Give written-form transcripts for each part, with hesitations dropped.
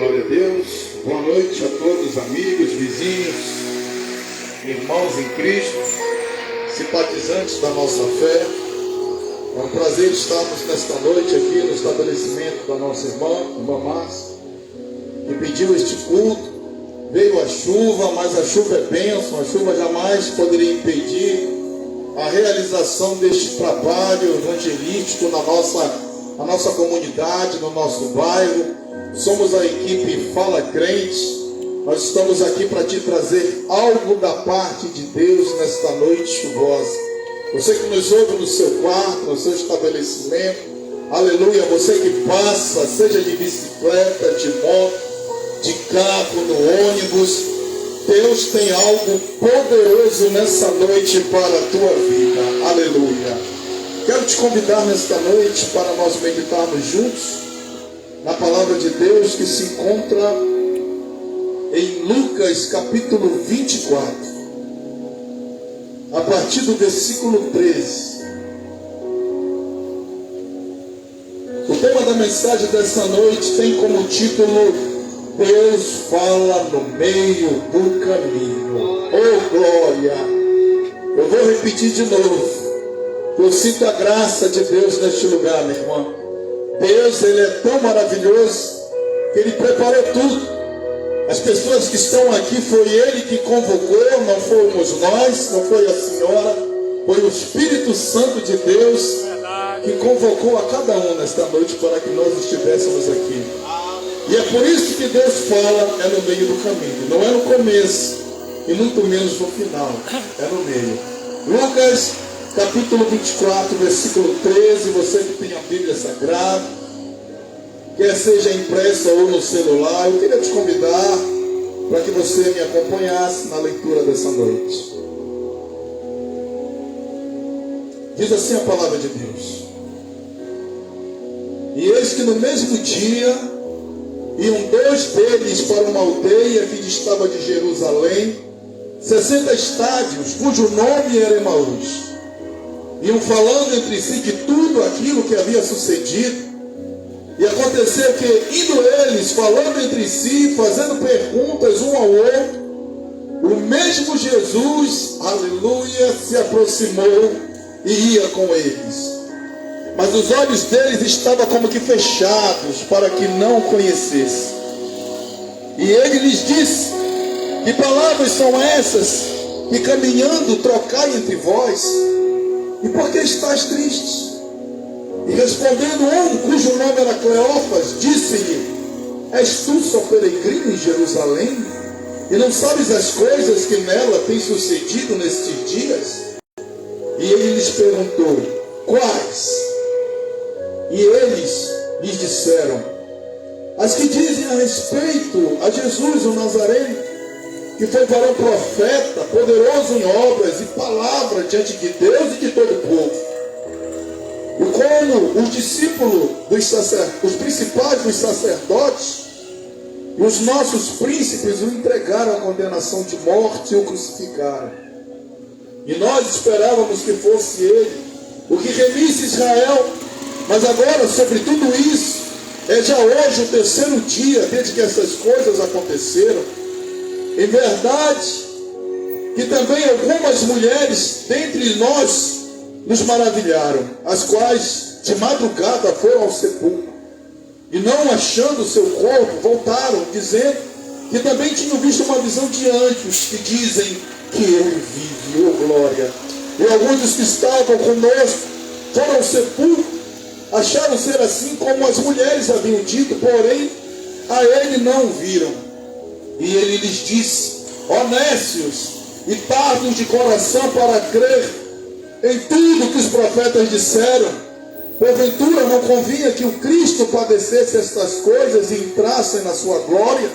Glória a Deus. Boa noite a todos, amigos, vizinhos, irmãos em Cristo, simpatizantes da nossa fé. É um prazer estarmos nesta noite aqui no estabelecimento da nossa irmã Márcia, que pediu este culto. Veio a chuva, mas a chuva é bênção, a chuva jamais poderia impedir a realização deste trabalho evangelístico na nossa comunidade, no nosso bairro. Somos a equipe Fala Crente. Nós estamos aqui para te trazer algo da parte de Deus nesta noite chuvosa. Você que nos ouve no seu quarto, no seu estabelecimento, aleluia, você que passa, seja de bicicleta, de moto, de carro, no ônibus, Deus tem algo poderoso nessa noite para a tua vida, aleluia. Quero te convidar nesta noite para nós meditarmos juntos na palavra de Deus que se encontra em Lucas capítulo 24, a partir do versículo 13. O tema da mensagem dessa noite tem como título: Deus fala no meio do caminho. Oh glória! Eu vou repetir de novo. Eu sinto a graça de Deus neste lugar, meu irmão. Deus, Ele é tão maravilhoso que Ele preparou tudo. As pessoas que estão aqui, foi Ele que convocou, não fomos nós, não foi a senhora, foi o Espírito Santo de Deus que convocou a cada um nesta noite para que nós estivéssemos aqui. E é por isso que Deus fala, é no meio do caminho, não é no começo e muito menos no final, é no meio. Lucas capítulo 24, versículo 13, você que tem a Bíblia Sagrada, quer seja impressa ou no celular, eu queria te convidar para que você me acompanhasse na leitura dessa noite. Diz assim a palavra de Deus: E eis que no mesmo dia iam dois deles para uma aldeia que distava de Jerusalém 60 estádios, cujo nome era Emaús. Iam falando entre si de tudo aquilo que havia sucedido. E aconteceu que, indo eles, falando entre si, fazendo perguntas um ao outro, o mesmo Jesus, aleluia, se aproximou e ia com eles. Mas os olhos deles estavam como que fechados, para que não o conhecessem. E ele lhes disse: Que palavras são essas que caminhando trocai entre vós? E por que estás tristes? E respondendo um, cujo nome era Cleófas, disse-lhe: És tu só peregrino em Jerusalém? E não sabes as coisas que nela têm sucedido nestes dias? E ele lhes perguntou: Quais? E eles lhes disseram: As que dizem a respeito a Jesus o Nazareno, que foi varão profeta, poderoso em obras e palavra diante de Deus e de todo o povo. E como os discípulos os principais dos sacerdotes e os nossos príncipes o entregaram à condenação de morte e o crucificaram. E nós esperávamos que fosse ele o que remisse Israel. Mas agora, sobre tudo isso, é já hoje o terceiro dia desde que essas coisas aconteceram. Em verdade, que também algumas mulheres dentre nós nos maravilharam, as quais de madrugada foram ao sepulcro, e não achando seu corpo, voltaram, dizendo que também tinham visto uma visão de anjos, que dizem que ele vive, oh glória. E alguns dos que estavam conosco foram ao sepulcro, acharam ser assim como as mulheres haviam dito, porém a ele não viram. E ele lhes disse: Honécios e tardos de coração para crer em tudo que os profetas disseram, porventura não convinha que o Cristo padecesse estas coisas e entrasse na sua glória?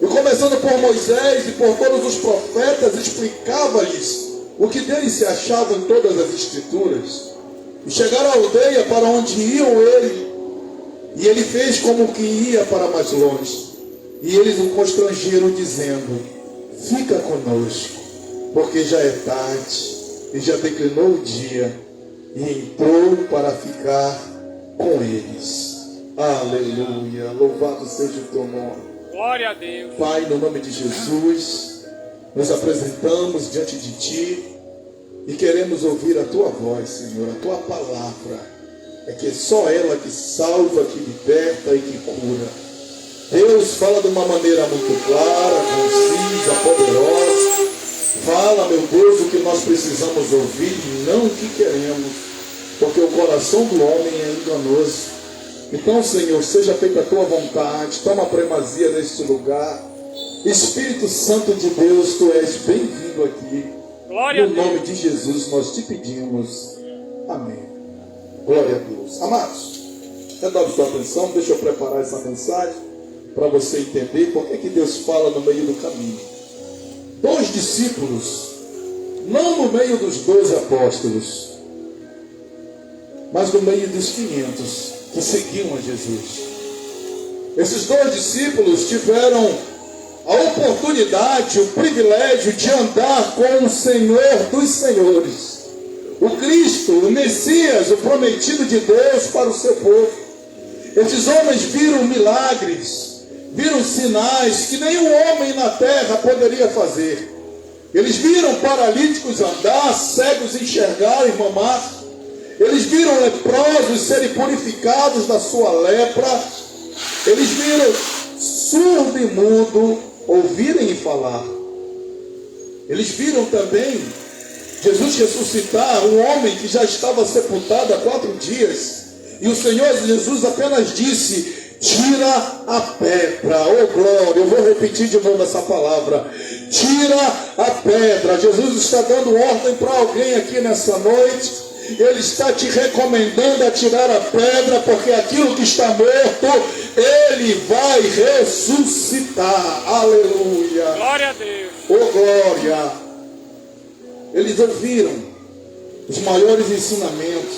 E começando por Moisés e por todos os profetas, explicava-lhes o que deles se achava em todas as escrituras. E chegaram à aldeia para onde iam ele, e ele fez como que ia para mais longe. E eles o constrangeram, dizendo: Fica conosco, porque já é tarde, e já declinou o dia. E entrou para ficar com eles. Aleluia. Louvado seja o teu nome. Glória a Deus. Pai, no nome de Jesus, nos apresentamos diante de Ti e queremos ouvir a Tua voz, Senhor, a Tua palavra. É que é só ela que salva, que liberta e que cura. Deus, fala de uma maneira muito clara, concisa, poderosa. Fala, meu Deus, o que nós precisamos ouvir e não o que queremos, porque o coração do homem é enganoso. Então, Senhor, seja feita a Tua vontade, toma a primazia neste lugar. Espírito Santo de Deus, Tu és bem-vindo aqui. Glória No nome de Jesus nós te pedimos. Amém. Glória a Deus. Amados, redobre sua atenção, deixa eu preparar essa mensagem para você entender por que Deus fala no meio do caminho. 2 discípulos, não no meio dos 12 apóstolos, mas no meio dos 500 que seguiam a Jesus. Esses 2 discípulos tiveram a oportunidade, o privilégio de andar com o Senhor dos Senhores, o Cristo, o Messias, o prometido de Deus para o seu povo. Esses homens viram milagres, viram sinais que nenhum homem na terra poderia fazer. Eles viram paralíticos andar, cegos enxergar e mamar. Eles viram leprosos serem purificados da sua lepra. Eles viram surdo e mudo ouvirem e falar. Eles viram também Jesus ressuscitar um homem que já estava sepultado há 4 dias. E o Senhor Jesus apenas disse: tira a pedra. Oh glória, eu vou repetir de novo essa palavra. Tira a pedra. Jesus está dando ordem para alguém aqui nessa noite. Ele está te recomendando a tirar a pedra, porque aquilo que está morto, Ele vai ressuscitar. Aleluia. Glória a Deus. Oh glória. Eles ouviram os maiores ensinamentos,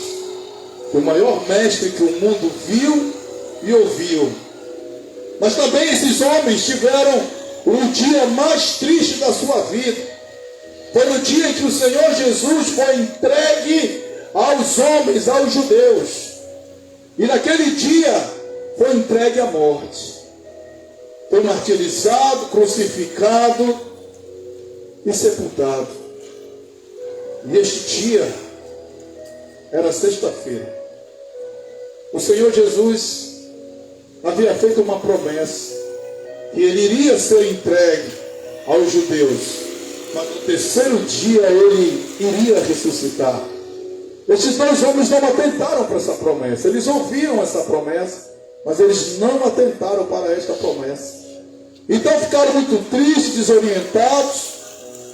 o maior mestre que o mundo viu e ouviu. Mas também esses homens tiveram o dia mais triste da sua vida. Foi no dia em que o Senhor Jesus foi entregue aos homens, aos judeus. E naquele dia foi entregue à morte. Foi martirizado, crucificado e sepultado. E este dia era sexta-feira. O Senhor Jesus havia feito uma promessa que Ele iria ser entregue aos judeus, mas no terceiro dia Ele iria ressuscitar. Estes 2 homens não atentaram para essa promessa. Eles ouviram essa promessa, mas eles não atentaram para esta promessa. Então ficaram muito tristes, desorientados.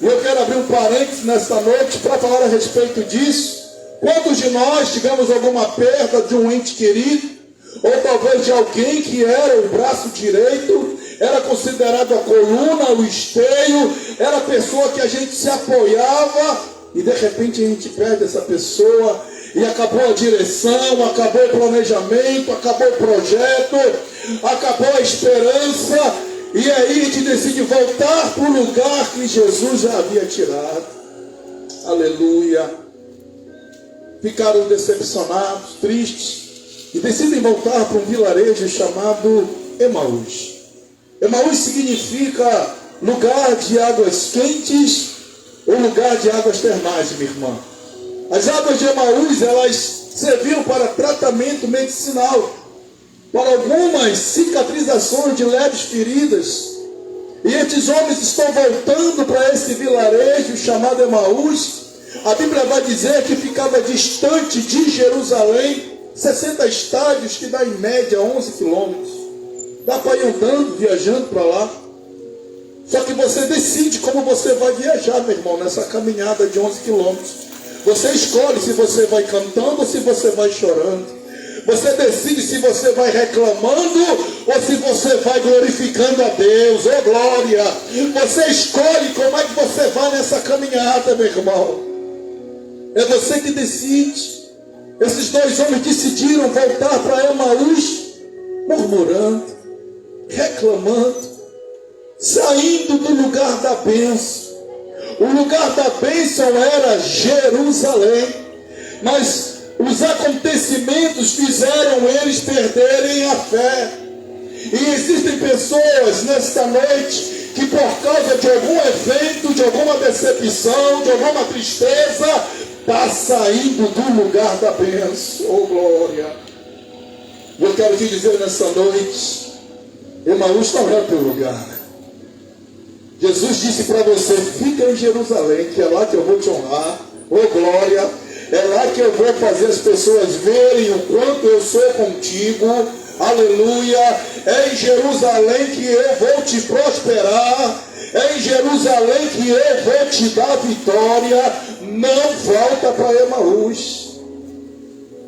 E eu quero abrir um parênteses nesta noite para falar a respeito disso. Quantos de nós tivemos alguma perda de um ente querido, ou talvez de alguém que era o braço direito, era considerado a coluna, o esteio, era a pessoa que a gente se apoiava, e de repente a gente perde essa pessoa, e acabou a direção, acabou o planejamento, acabou o projeto, acabou a esperança, e aí a gente decide voltar para o lugar que Jesus já havia tirado. Aleluia. Ficaram decepcionados, tristes, e decidem voltar para um vilarejo chamado Emaús. Emaús significa lugar de águas quentes ou lugar de águas termais, minha irmã. As águas de Emaús, elas serviram para tratamento medicinal, para algumas cicatrizações de leves feridas. E estes homens estão voltando para esse vilarejo chamado Emaús. A Bíblia vai dizer que ficava distante de Jerusalém 60 estádios, que dá em média 11 quilômetros. Dá para ir andando, viajando para lá. Só que você decide como você vai viajar, meu irmão, nessa caminhada de 11 quilômetros. Você escolhe se você vai cantando ou se você vai chorando. Você decide se você vai reclamando ou se você vai glorificando a Deus. Oh glória! Você escolhe como é que você vai nessa caminhada, meu irmão. É você que decide. Esses 2 homens decidiram voltar para Emaús, murmurando, reclamando, saindo do lugar da bênção. O lugar da bênção era Jerusalém. Mas Os acontecimentos fizeram eles perderem a fé. E existem pessoas nesta noite que por causa de algum evento, de alguma decepção, de alguma tristeza, está saindo do lugar da bênção. Oh, glória! Eu quero te dizer nessa noite, Emaús não é o teu lugar. Jesus disse para você, fica em Jerusalém, que é lá que eu vou te honrar. Oh, glória! É lá que eu vou fazer as pessoas verem o quanto eu sou contigo. Aleluia! É em Jerusalém que eu vou te prosperar. É em Jerusalém que eu vou te dar vitória. Não volta para Emaús.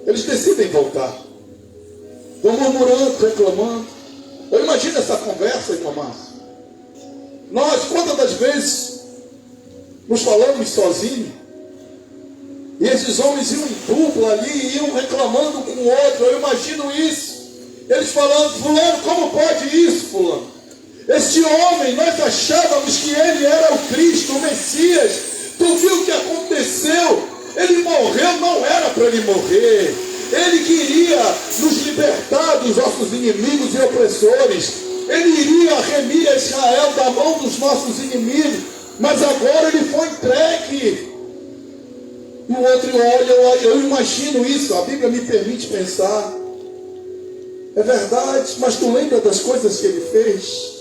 Eles decidem voltar. Estão murmurando, reclamando. Eu imagino essa conversa, irmã Márcia. Nós, quantas das vezes nos falamos sozinhos, e esses homens iam em dupla ali, iam reclamando com o outro. Eu imagino isso. Eles falando, fulano, como pode isso, fulano? Este homem, nós achávamos que ele era o Cristo, o Messias. Tu viu o que aconteceu? Ele morreu, não era para ele morrer. Ele queria nos libertar dos nossos inimigos e opressores. Ele iria remir a Israel da mão dos nossos inimigos. Mas agora ele foi entregue. E o outro olha, eu imagino isso, a Bíblia me permite pensar. É verdade, mas tu lembra das coisas que ele fez?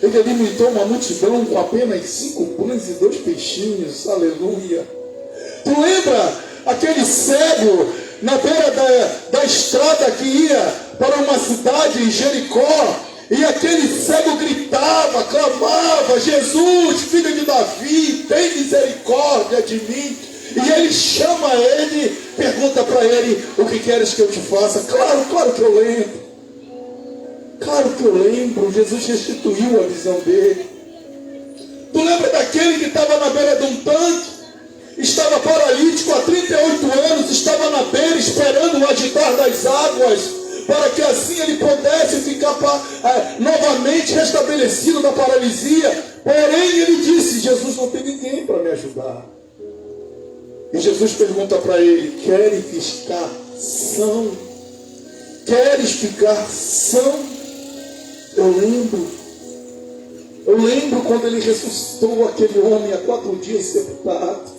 Ele alimentou uma multidão com apenas 5 pães e 2 peixinhos, aleluia. Tu lembra aquele cego na beira da estrada que ia para uma cidade em Jericó? E aquele cego gritava, clamava, Jesus, filho de Davi, tem misericórdia de mim. E ele chama ele, pergunta para ele, o que queres que eu te faça? Claro que eu lembro. Claro que eu lembro. Jesus restituiu a visão dele. Tu lembra daquele que estava na beira de um tanque? Estava paralítico há 38 anos, estava na beira esperando o agitar das águas, para que assim ele pudesse ficar novamente restabelecido da paralisia. Porém ele disse, Jesus, não tem ninguém para me ajudar. E Jesus pergunta para ele, queres ficar são? Queres ficar são? Eu lembro quando ele ressuscitou aquele homem há 4 dias sepultado.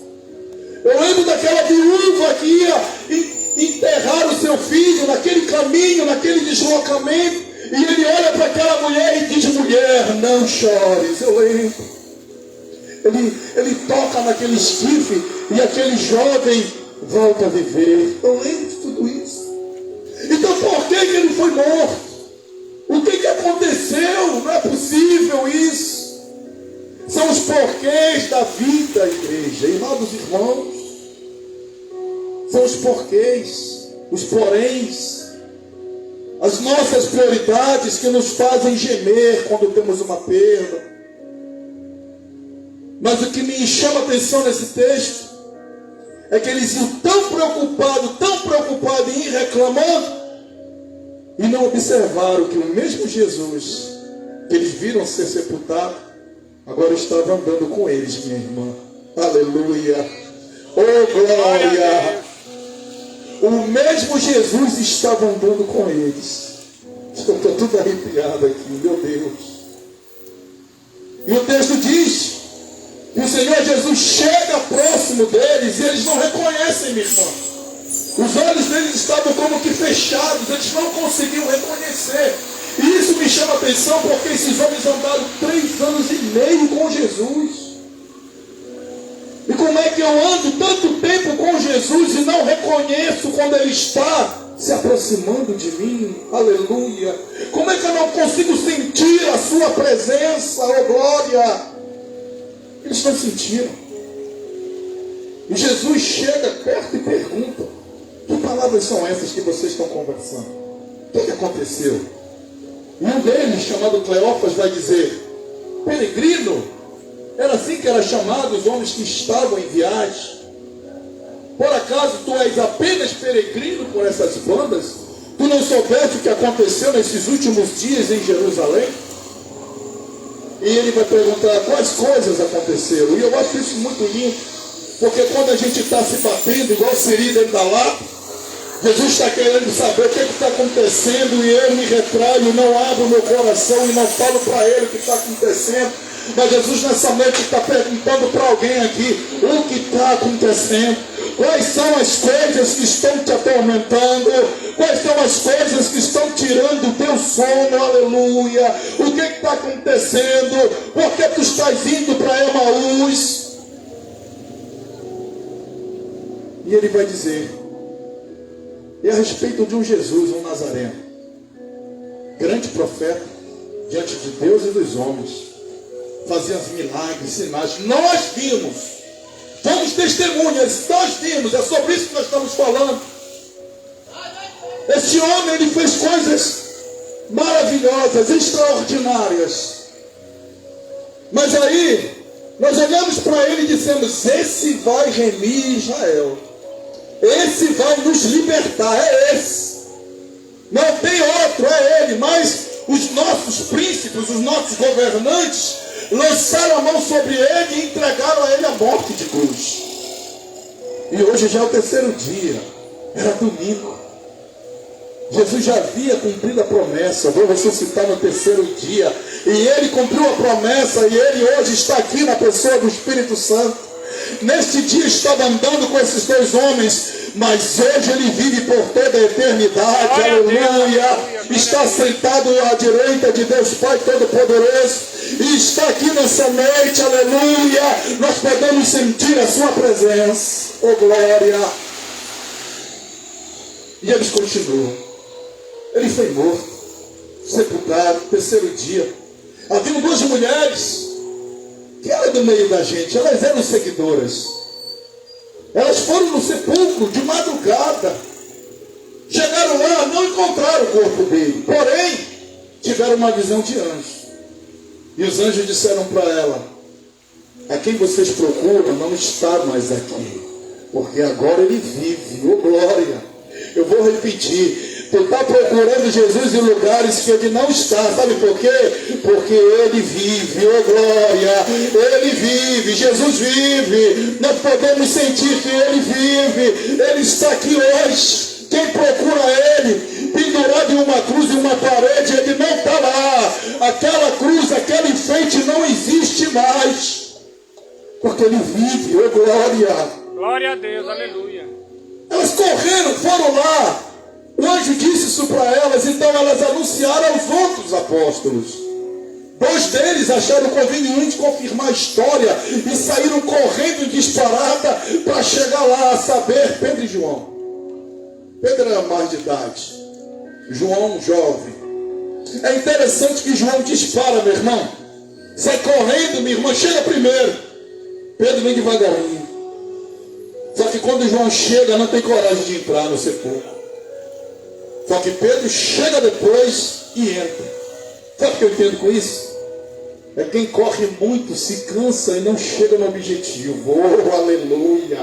Eu lembro daquela viúva que ia enterrar o seu filho naquele caminho, naquele deslocamento. E ele olha para aquela mulher e diz, mulher, não chores. Eu lembro. Ele toca naquele esquife e aquele jovem volta a viver. Eu lembro de tudo isso. Então por que ele foi morto? O que aconteceu? Não é possível isso. São os porquês da vida, igreja. Amados irmãos, são os porquês, os poréns, as nossas prioridades que nos fazem gemer quando temos uma perda. Mas o que me chama a atenção nesse texto é que eles iam tão preocupados em ir reclamando, e não observaram que o mesmo Jesus que eles viram ser sepultado, agora estava andando com eles, minha irmã. Aleluia! Oh, glória! O mesmo Jesus estava andando com eles. Estou tudo arrepiado aqui, meu Deus. E o texto diz que o Senhor Jesus chega próximo deles e eles não reconhecem, minha irmã. Os olhos deles estavam como que fechados, eles não conseguiam reconhecer. E isso me chama a atenção porque esses homens andaram 3 anos e meio com Jesus. E como é que eu ando tanto tempo com Jesus e não reconheço quando Ele está se aproximando de mim? Aleluia! Como é que eu não consigo sentir a sua presença? Oh, glória! Eles não sentiram. E Jesus chega perto e pergunta, que palavras são essas que vocês estão conversando? O que aconteceu? E um deles, chamado Cleófas, vai dizer, peregrino, era assim que era chamado os homens que estavam em viagem. Por acaso tu és apenas peregrino por essas bandas? Tu não soubeste o que aconteceu nesses últimos dias em Jerusalém? E ele vai perguntar quais coisas aconteceram. E eu acho isso muito lindo. Porque quando a gente está se batendo, igual Siri dentro da lata, Jesus está querendo saber o que está acontecendo e eu me retraio, não abro meu coração e não falo para ele o que está acontecendo. Mas Jesus nessa noite está perguntando para alguém aqui o que está acontecendo. Quais são as coisas que estão te atormentando? Quais são as coisas que estão tirando o teu sono? Aleluia! O que está acontecendo? Por que tu estás indo para Emaús? E ele vai dizer, e a respeito de um Jesus, um Nazareno, grande profeta, diante de Deus e dos homens, fazia milagres, sinais, nós vimos, fomos testemunhas, nós vimos, é sobre isso que nós estamos falando. Esse homem, ele fez coisas maravilhosas, extraordinárias, mas aí, nós olhamos para ele e dizemos, esse vai remir Israel. Esse vai nos libertar, é esse. Não tem outro, é ele. Mas os nossos príncipes, os nossos governantes, lançaram a mão sobre ele e entregaram a ele a morte de cruz. E hoje já é o terceiro dia, era domingo. Jesus já havia cumprido a promessa, vou ressuscitar no terceiro dia. E ele cumpriu a promessa e ele hoje está aqui na pessoa do Espírito Santo. Neste dia estava andando com esses dois homens, mas hoje ele vive por toda a eternidade, aleluia. Está sentado à direita de Deus Pai Todo-Poderoso, e está aqui nessa noite, aleluia. Nós podemos sentir a sua presença, oh glória. E eles continuam. Ele foi morto, sepultado, terceiro dia. Haviam duas mulheres que eram do meio da gente, elas eram seguidoras. Elas foram no sepulcro de madrugada. Chegaram lá, não encontraram o corpo dele. Porém, tiveram uma visão de anjo. E os anjos disseram para ela, a quem vocês procuram não está mais aqui, porque agora ele vive, oh glória. Eu vou repetir. Tu está procurando Jesus em lugares que ele não está. Sabe por quê? Porque ele vive, oh glória. Ele vive, Jesus vive. Nós podemos sentir que ele vive. Ele está aqui hoje. Quem procura ele, pendurado em uma cruz, em uma parede, ele não está lá. Aquela cruz, aquele enfeite não existe mais. Porque ele vive, oh glória. Glória a Deus, aleluia. Elas correram, foram lá. O anjo disse isso para elas, então elas anunciaram aos outros apóstolos. Dois deles acharam conveniente confirmar a história e saíram correndo em disparada para chegar lá a saber, Pedro e João. Pedro era mais de idade, João jovem. É interessante que João dispara, meu irmão. Sai correndo, minha irmã, chega primeiro. Pedro vem devagarinho. Só que quando João chega, não tem coragem de entrar no sepulcro. Só que Pedro chega depois e entra. Sabe o que eu entendo com isso? É quem corre muito, se cansa e não chega no objetivo. Oh, aleluia.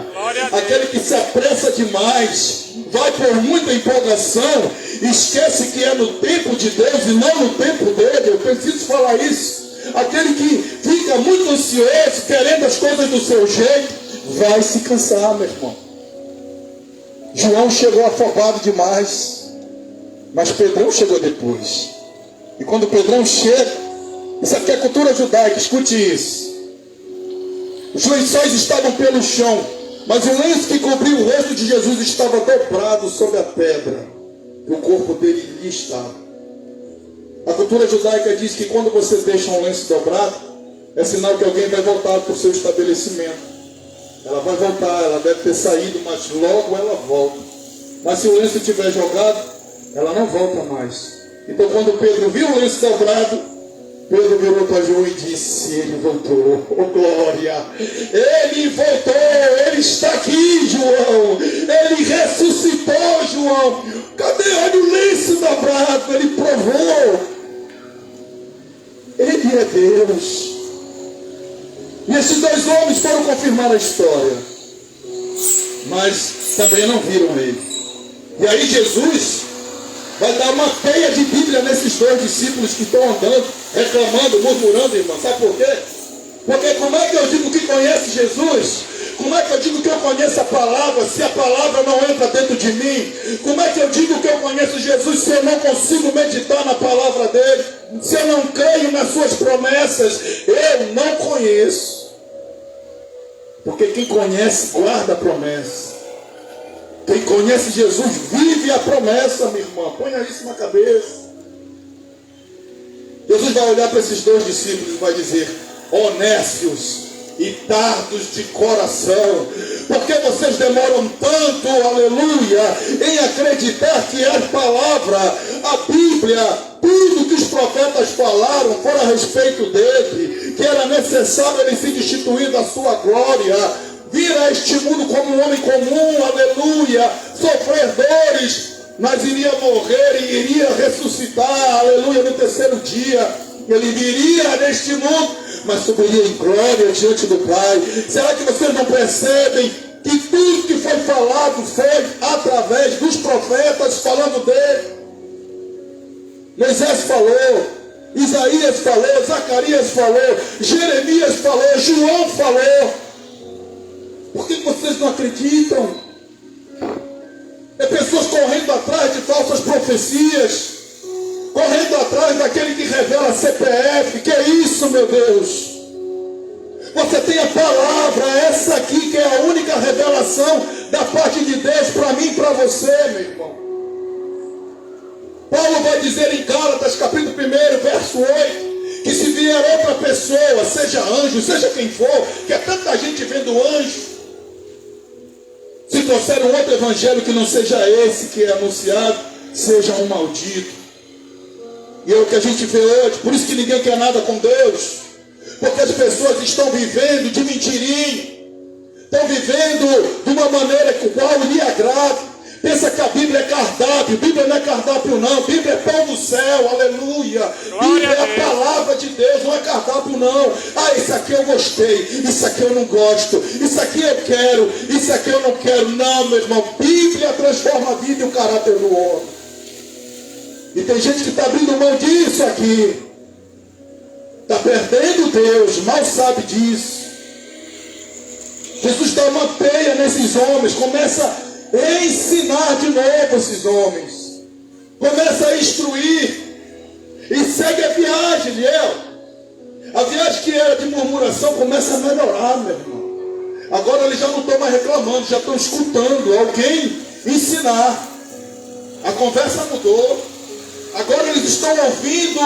Aquele que se apressa demais, vai por muita empolgação, esquece que é no tempo de Deus e não no tempo dele. Eu preciso falar isso. Aquele que fica muito ansioso, querendo as coisas do seu jeito, vai se cansar, meu irmão. João chegou afobado demais. Mas Pedrão chegou depois. E quando Pedrão chega, isso aqui é cultura judaica, escute isso. Os lençóis estavam pelo chão, mas o lenço que cobriu o rosto de Jesus estava dobrado sobre a pedra. E o corpo dele ali estava. A cultura judaica diz que quando você deixa um lenço dobrado, é sinal que alguém vai voltar para o seu estabelecimento. Ela vai voltar, ela deve ter saído, mas logo ela volta. Mas se o lenço estiver jogado, ela não volta mais. Então quando Pedro viu o lenço dobrado, Pedro virou para João e disse, ele voltou, oh glória, ele voltou, ele está aqui, João, ele ressuscitou, João, cadê? Olha o lenço dobrado, ele provou, ele é Deus. E esses dois homens foram confirmar a história, mas também não viram ele. E aí Jesus vai dar uma teia de Bíblia nesses dois discípulos que estão andando, reclamando, murmurando, irmão. Sabe por quê? Porque como é que eu digo que conhece Jesus? Como é que eu digo que eu conheço a palavra se a palavra não entra dentro de mim? Como é que eu digo que eu conheço Jesus se eu não consigo meditar na palavra dele? Se eu não creio nas suas promessas? Eu não conheço. Porque quem conhece, guarda a promessa. Quem conhece Jesus, vive a promessa, minha irmã. Ponha isso na cabeça. Jesus vai olhar para esses dois discípulos e vai dizer: honestos e tardos de coração, porque vocês demoram tanto, aleluia, em acreditar que a palavra, a Bíblia, tudo que os profetas falaram fora a respeito dele, que era necessário ele se destituir da sua glória, vir a este mundo como um homem comum, aleluia, sofrer dores, mas iria morrer e iria ressuscitar, aleluia, no terceiro dia. Ele viria neste mundo, mas subiria em glória diante do Pai. Será que vocês não percebem que tudo que foi falado foi através dos profetas falando dele? Moisés falou, Isaías falou, Zacarias falou, Jeremias falou, João falou. Por que vocês não acreditam? É pessoas correndo atrás de falsas profecias, correndo atrás daquele que revela CPF. Que é isso, meu Deus? Você tem a palavra, essa aqui que é a única revelação da parte de Deus para mim e para você, meu irmão. Paulo vai dizer em Gálatas, capítulo 1, verso 8, que se vier outra pessoa, seja anjo, seja quem for, que é tanta gente vendo anjo, se trouxer um outro evangelho que não seja esse que é anunciado, seja um maldito. E é o que a gente vê hoje. Por isso que ninguém quer nada com Deus. Porque as pessoas estão vivendo de mentirinha. Estão vivendo de uma maneira com qual lhe agrada. Pensa que a Bíblia é cardápio. Bíblia não é cardápio não. Bíblia é pão do céu. Aleluia. Bíblia é a palavra de Deus. Não é cardápio não. Ah, isso aqui eu gostei. Isso aqui eu não gosto. Isso aqui eu quero. Isso aqui eu não quero. Não, meu irmão. Bíblia transforma a vida e o caráter do homem. E tem gente que está abrindo mão disso aqui. Está perdendo Deus, mal sabe disso. Jesus dá uma peia nesses homens, começa a ensinar de novo esses homens. Começa a instruir. E segue a viagem, Liel. A viagem que era de murmuração começa a melhorar, meu irmão. Agora eles já não estão mais reclamando, já estão escutando alguém ensinar. A conversa mudou. Agora eles estão ouvindo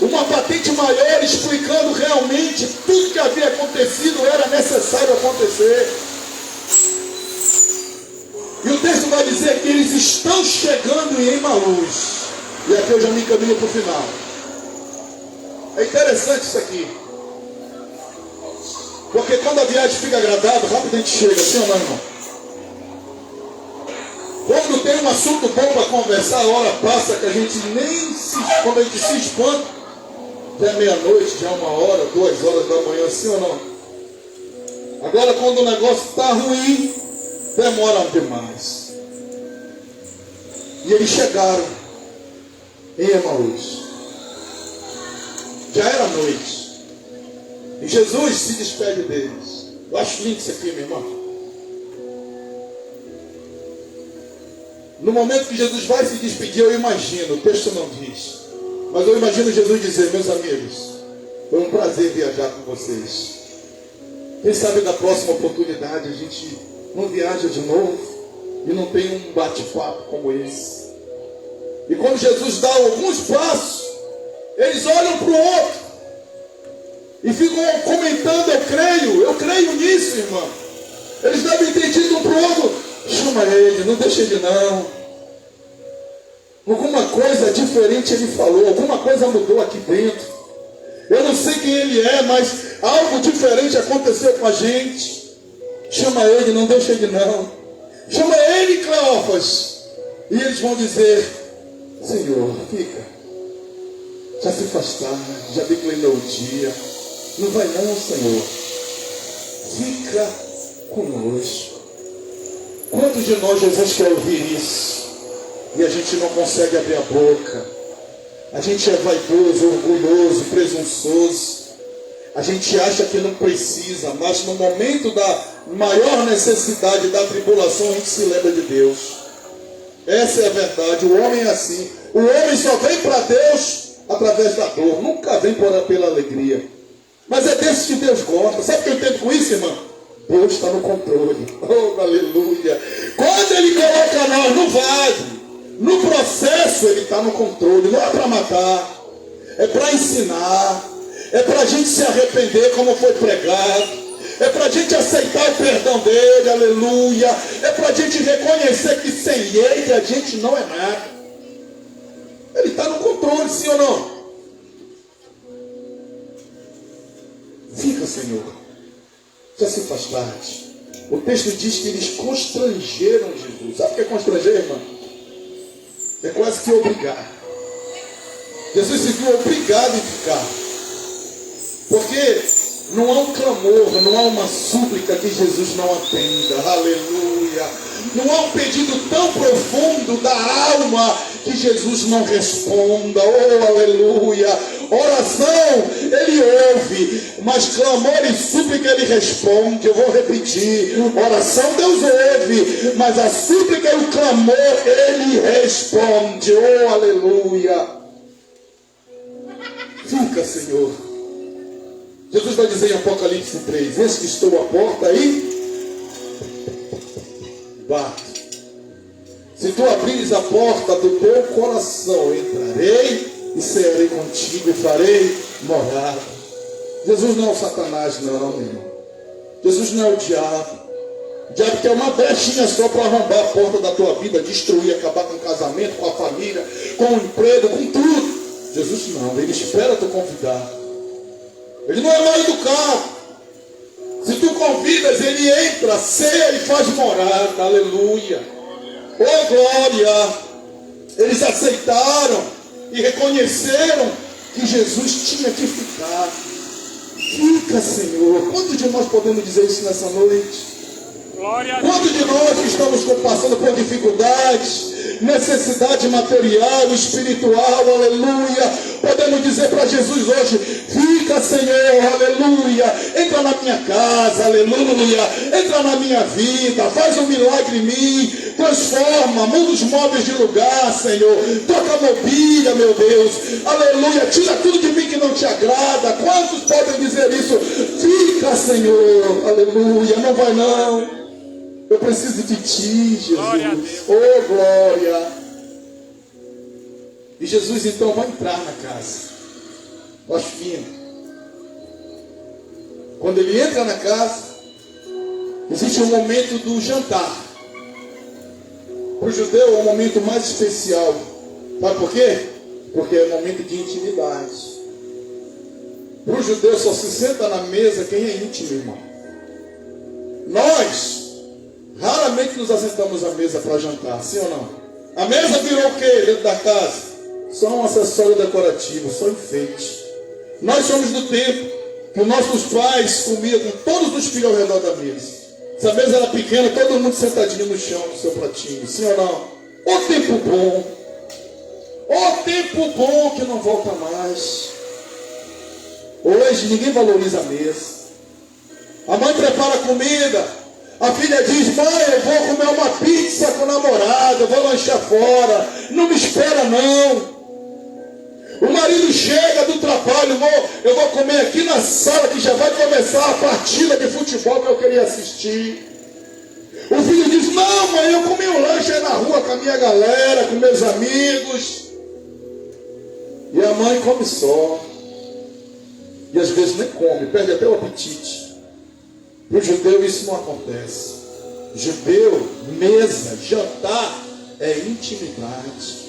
uma patente maior explicando realmente tudo que havia acontecido era necessário acontecer. E o texto vai dizer que eles estão chegando em Emaús. E aqui eu já me encaminho para o final. É interessante isso aqui. Porque quando a viagem fica agradável, rapidamente chega, sim ou não, irmão? Quando tem um assunto bom para conversar, a hora passa que a gente nem se... Quando a gente se espanta, já é meia-noite, já é 1h, 2h da manhã, sim ou não? Agora quando o negócio está ruim, demora demais. E eles chegaram em Emaús. Já era noite. E Jesus se despede deles. Eu acho lindo isso aqui, meu irmão. No momento que Jesus vai se despedir, eu imagino, o texto não diz, mas eu imagino Jesus dizer: meus amigos, foi um prazer viajar com vocês. Quem sabe da próxima oportunidade a gente não viaja de novo e não tem um bate-papo como esse. E quando Jesus dá alguns passos, eles olham para o outro e ficam comentando: eu creio nisso, irmão. Eles devem ter dito um para o outro: chama ele, não deixa ele não. Alguma coisa diferente ele falou, alguma coisa mudou aqui dentro. Eu não sei quem ele é, mas algo diferente aconteceu com a gente. Chama ele, não deixa ele não. Chama ele, Cleófas. E eles vão dizer: Senhor, fica. Já se faz tarde, já declinou o dia. Não vai não, Senhor. Fica conosco. Quantos de nós, Jesus, quer ouvir isso? E a gente não consegue abrir a boca. A gente é vaidoso, orgulhoso, presunçoso. A gente acha que não precisa, mas no momento da maior necessidade da tribulação, a gente se lembra de Deus. Essa é a verdade. O homem é assim. O homem só vem para Deus através da dor. Nunca vem pela alegria. Mas é desse que Deus gosta. Sabe o que eu entendo com isso, irmão? Deus está no controle. Oh, aleluia. Quando Ele coloca nós no vale, no processo, Ele está no controle. Não é para matar. É para ensinar. É para a gente se arrepender como foi pregado. É para a gente aceitar o perdão dele, aleluia. É para a gente reconhecer que sem ele a gente não é nada. Ele está no controle, sim ou não? Fica, Senhor. Já se faz tarde. O texto diz que eles constrangeram Jesus. Sabe o que é constranger, irmão? É quase que obrigar. Jesus se viu obrigado em ficar. Porque não há um clamor, não há uma súplica que Jesus não atenda. Aleluia. Não há um pedido tão profundo da alma que Jesus não responda. Oh, aleluia. Oração, Ele ouve, mas clamor e súplica Ele responde. Eu vou repetir. Oração Deus ouve, mas a súplica e o clamor Ele responde. Oh, aleluia. Fica, Senhor. Jesus vai dizer em Apocalipse 3, eis que estou à porta e bato. Se tu abrires a porta do teu coração, entrarei e cearei contigo e farei morada. Jesus não é o Satanás, não, meu irmão. Jesus não é o diabo. O diabo quer uma brechinha só para arrombar a porta da tua vida, destruir, acabar com o casamento, com a família, com o emprego, com tudo. Jesus não, Ele espera tu convidar. Ele não é mal educado. Se tu convidas, Ele entra, ceia e faz morada. Aleluia. Oh, glória. Eles aceitaram e reconheceram que Jesus tinha que ficar. Fica, Senhor. Quantos de nós podemos dizer isso nessa noite? Quantos de nós que estamos passando por dificuldades, necessidade material, espiritual, aleluia, podemos dizer para Jesus hoje: fica, Senhor, aleluia, entra na minha casa, aleluia, entra na minha vida, faz um milagre em mim, transforma, muda os móveis de lugar, Senhor, toca a mobília, meu Deus, aleluia, tira tudo de mim que não te agrada. Quantos podem dizer isso? Fica, Senhor, aleluia, não vai não. Eu preciso de ti, Jesus. Glória a Deus. Oh, glória. E Jesus então vai entrar na casa. Nós fino. Quando ele entra na casa, existe um momento do jantar. Para o judeu é o momento mais especial. Sabe por quê? Porque é um momento de intimidade. Para o judeu só se senta na mesa quem é íntimo, irmão. Nós raramente nos assentamos à mesa para jantar, sim ou não? A mesa virou o quê dentro da casa? Só um acessório decorativo, só enfeite. Nós somos do tempo que os nossos pais comiam com todos os filhos ao redor da mesa. Se a mesa era pequena, todo mundo sentadinho no chão, no seu pratinho, sim ou não? O tempo bom. O tempo bom que não volta mais. Hoje ninguém valoriza a mesa. A mãe prepara a comida. A filha diz: mãe, eu vou comer uma pizza com o namorado, eu vou lanchar fora, não me espera não. O marido chega do trabalho: eu vou comer aqui na sala que já vai começar a partida de futebol que eu queria assistir. O filho diz: não, mãe, eu comi um lanche aí na rua com a minha galera, com meus amigos. E a mãe come só. E às vezes nem come, perde até o apetite. Para o judeu isso não acontece. Judeu, mesa, jantar é intimidade.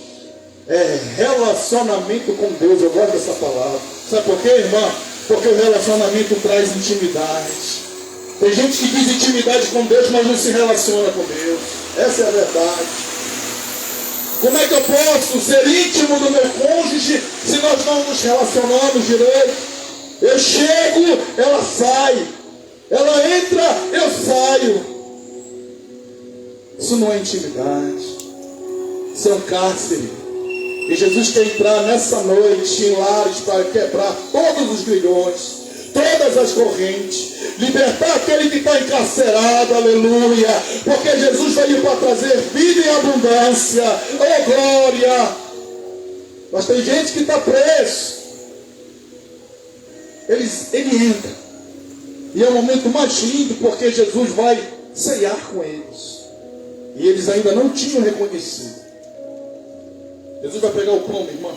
É relacionamento com Deus. Eu gosto dessa palavra. Sabe por quê, irmão? Porque o relacionamento traz intimidade. Tem gente que diz intimidade com Deus, mas não se relaciona com Deus. Essa é a verdade. Como é que eu posso ser íntimo do meu cônjuge se nós não nos relacionamos direito? Eu chego, ela sai. Ela entra, eu saio. Isso não é intimidade. Isso é um cárcere. E Jesus quer entrar nessa noite em lares para quebrar todos os grilhões, todas as correntes, libertar aquele que está encarcerado, aleluia, porque Jesus veio para trazer vida em abundância, oh glória. Mas tem gente que está preso, ele entra, e é o momento mais lindo, porque Jesus vai ceiar com eles, e eles ainda não tinham reconhecido. Jesus vai pegar o pão, meu irmão.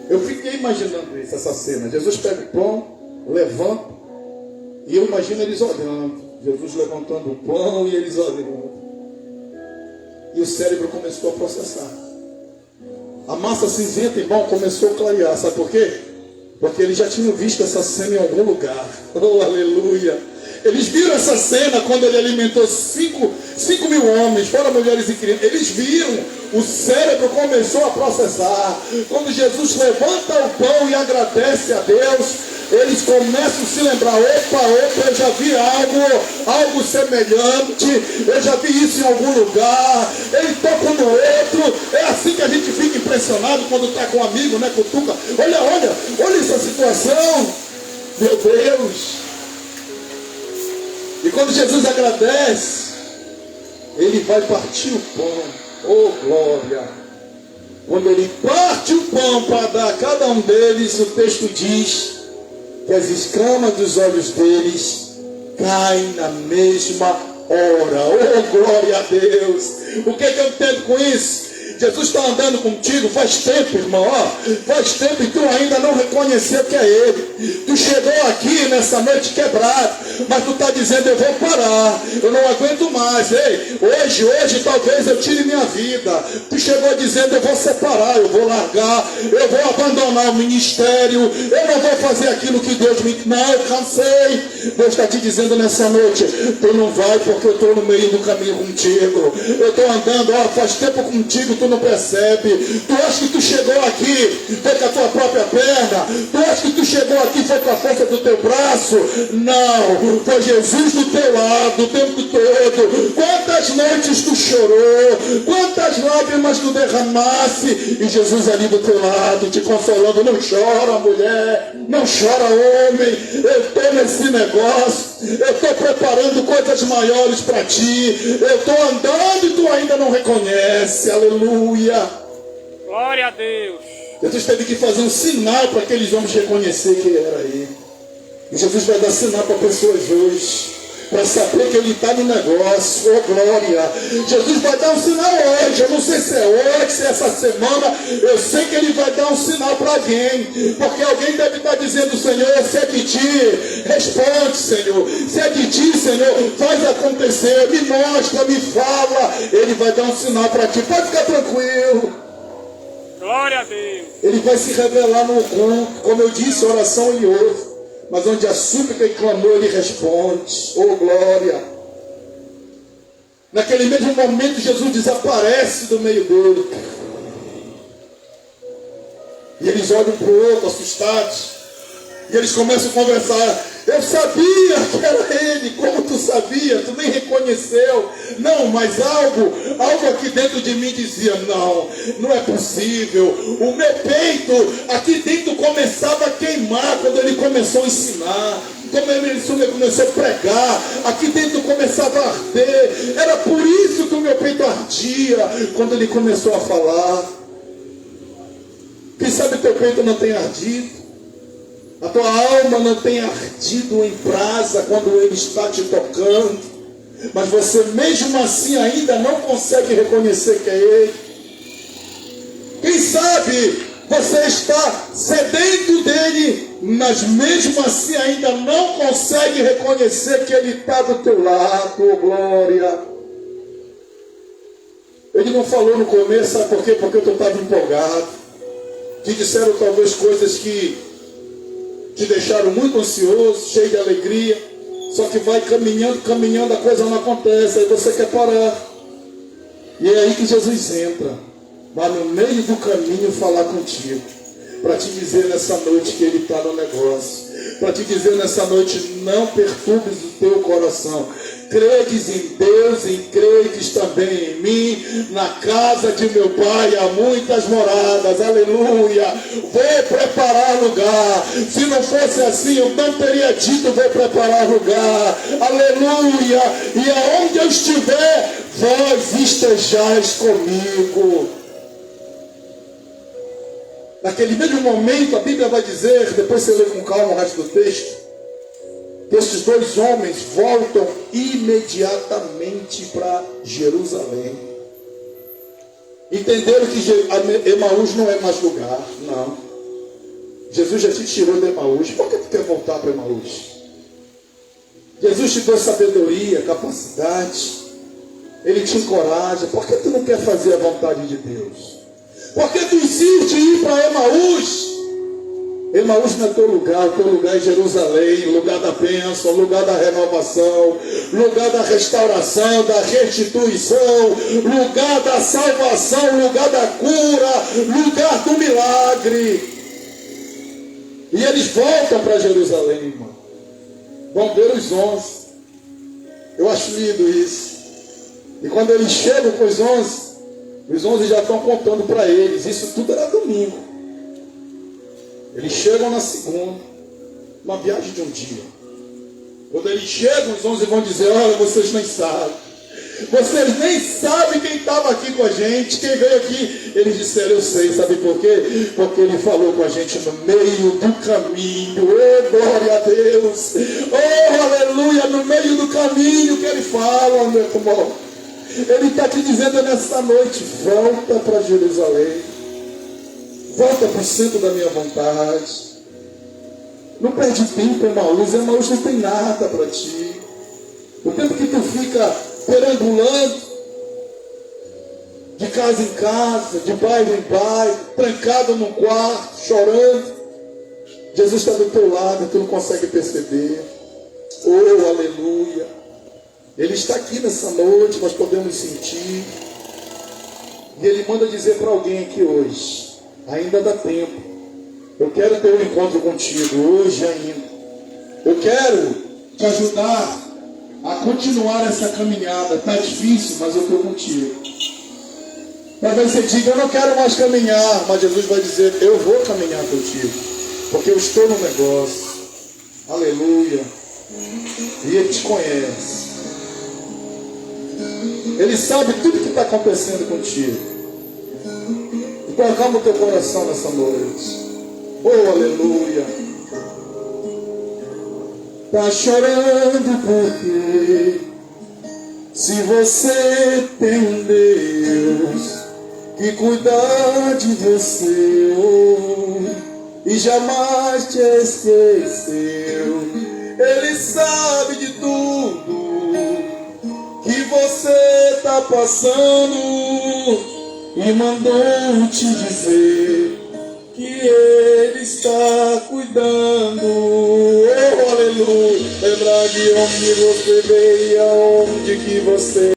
Eu fiquei imaginando isso, essa cena. Jesus pega o pão, levanta, e eu imagino eles olhando. Jesus levantando o pão e eles olhando. E o cérebro começou a processar. A massa cinzenta, irmão, começou a clarear. Sabe por quê? Porque eles já tinham visto essa cena em algum lugar. Oh, aleluia! Eles viram essa cena quando ele alimentou 5 mil homens, fora mulheres e crianças. Eles viram, o cérebro começou a processar. Quando Jesus levanta o pão e agradece a Deus, eles começam a se lembrar: opa, eu já vi algo semelhante, eu já vi isso em algum lugar. Ele toca no outro. É assim que a gente fica impressionado quando está com um amigo, né? Cutuca. Olha essa situação. Meu Deus. E quando Jesus agradece, ele vai partir o pão. Oh glória! Quando ele parte o pão para dar a cada um deles, o texto diz que as escamas dos olhos deles caem na mesma hora. Oh glória a Deus! O que eu entendo com isso? Jesus está andando contigo faz tempo, irmão, faz tempo, e tu ainda não reconheceu que é Ele. Tu chegou aqui nessa noite quebrado, mas tu está dizendo: eu vou parar, eu não aguento mais. Ei, hoje talvez eu tire minha vida. Tu chegou dizendo: eu vou separar, eu vou largar, eu vou abandonar o ministério, eu não vou fazer aquilo que Deus me... Não, eu cansei. Deus está te dizendo nessa noite: tu não vai, porque eu estou no meio do caminho contigo. Eu estou andando, faz tempo contigo, tu não percebe. Tu acha que tu chegou aqui foi com a tua própria perna? Tu acha que tu chegou aqui foi com a força do teu braço? Não, foi Jesus do teu lado o tempo todo. Quantas noites tu chorou, quantas lágrimas tu derramasse, e Jesus ali do teu lado te consolando. Não chora, mulher, não chora, homem, eu estou nesse negócio, eu estou preparando coisas maiores para ti, eu estou andando e tu ainda não reconhece. Aleluia! Glória a Deus! Jesus teve que fazer um sinal para aqueles homens reconhecer que era Ele. E Jesus vai dar sinal para pessoas hoje, para saber que Ele está no negócio. Oh glória! Jesus vai dar um sinal hoje. Eu não sei se é hoje, se é essa semana. Eu sei que Ele vai dar um sinal para alguém, porque alguém deve estar dizendo: Senhor, se é de Ti, responde, Senhor. Se é de Ti, Senhor, faz acontecer, me mostra, me fala. Ele vai dar um sinal para ti. Pode ficar tranquilo. Glória a Deus! Ele vai se revelar no culto, como eu disse, oração e ouve, mas onde a súplica e clamor Ele responde. Oh glória! Naquele mesmo momento Jesus desaparece do meio dele, e eles olham para o outro assustados, e eles começam a conversar. Eu sabia que era Ele. Como tu sabia? Tu nem reconheceu. Não, mas algo aqui dentro de mim dizia: não é possível. O meu peito aqui dentro começava a queimar quando Ele começou a ensinar, quando Ele começou a pregar. Aqui dentro começava a arder. Era por isso que o meu peito ardia quando Ele começou a falar. Quem sabe teu peito não tem ardido? A tua alma não tem ardido em brasa quando Ele está te tocando, mas você mesmo assim ainda não consegue reconhecer que é Ele. Quem sabe você está sedento dEle, mas mesmo assim ainda não consegue reconhecer que Ele está do teu lado. Oh, glória! Ele não falou no começo, sabe por quê? Porque tu estava empolgado. Te disseram talvez coisas que te deixaram muito ansioso, cheio de alegria. Só que vai caminhando, a coisa não acontece. Aí você quer parar. E é aí que Jesus entra, vai no meio do caminho falar contigo, para te dizer nessa noite que Ele está no negócio, para te dizer nessa noite: não perturbes o teu coração. credes em Deus, e credes também em mim. Na casa de meu pai há muitas moradas, aleluia. Vou preparar lugar. Se não fosse assim, eu não teria dito vou preparar lugar, aleluia. E aonde eu estiver, vós estejais comigo. Naquele mesmo momento, a Bíblia vai dizer, depois você lê com calma o resto do texto, que esses dois homens voltam imediatamente para Jerusalém. Entenderam que Emaús não é mais lugar, não. Jesus já te tirou de Emaús. Por que tu quer voltar para Emaús? Jesus te deu sabedoria, capacidade. Ele te encoraja. Por que tu não quer fazer a vontade de Deus? Por que tu insiste em ir para Emaús? Emaús não é teu lugar é Jerusalém, lugar da bênção, lugar da renovação, lugar da restauração, da restituição, lugar da salvação, lugar da cura, lugar do milagre. E eles voltam para Jerusalém, irmão. Vão ver os 11. Eu acho lindo isso. E quando eles chegam com os 11 já estão contando para eles. Isso tudo era domingo. Eles chegam na segunda, uma viagem de um dia. Quando eles chegam, os 11 vão dizer: olha, vocês nem sabem. Vocês nem sabem quem estava aqui com a gente, quem veio aqui. Eles disseram: eu sei, sabe por quê? Porque ele falou com a gente no meio do caminho. Oh, glória a Deus. Oh, aleluia, no meio do caminho que ele fala, meu irmão. Ele está te dizendo nessa noite: volta para Jerusalém. Volta para o centro da minha vontade. Não perde tempo, Emaús. Emaús não tem nada para ti. O tempo que tu fica perambulando, de casa em casa, de bairro em bairro, trancado num quarto, chorando, Jesus está do teu lado e tu não consegue perceber. Oh, aleluia. Ele está aqui nessa noite, nós podemos sentir. E Ele manda dizer para alguém aqui hoje: ainda dá tempo. Eu quero ter um encontro contigo hoje ainda. Eu quero te ajudar a continuar essa caminhada. Está difícil, mas eu estou contigo. Talvez você diga: eu não quero mais caminhar. Mas Jesus vai dizer: eu vou caminhar contigo, porque eu estou no negócio. Aleluia. E Ele te conhece. Ele sabe tudo que está acontecendo contigo. Então acalma o teu coração nessa noite. Oh, aleluia. Tá chorando porque se você tem um Deus que cuida de você, oh, e jamais te esqueceu. Ele sabe de tudo que você tá passando e mandou te dizer que Ele está cuidando. Oh, aleluia. Lembrar de onde você veio e aonde que você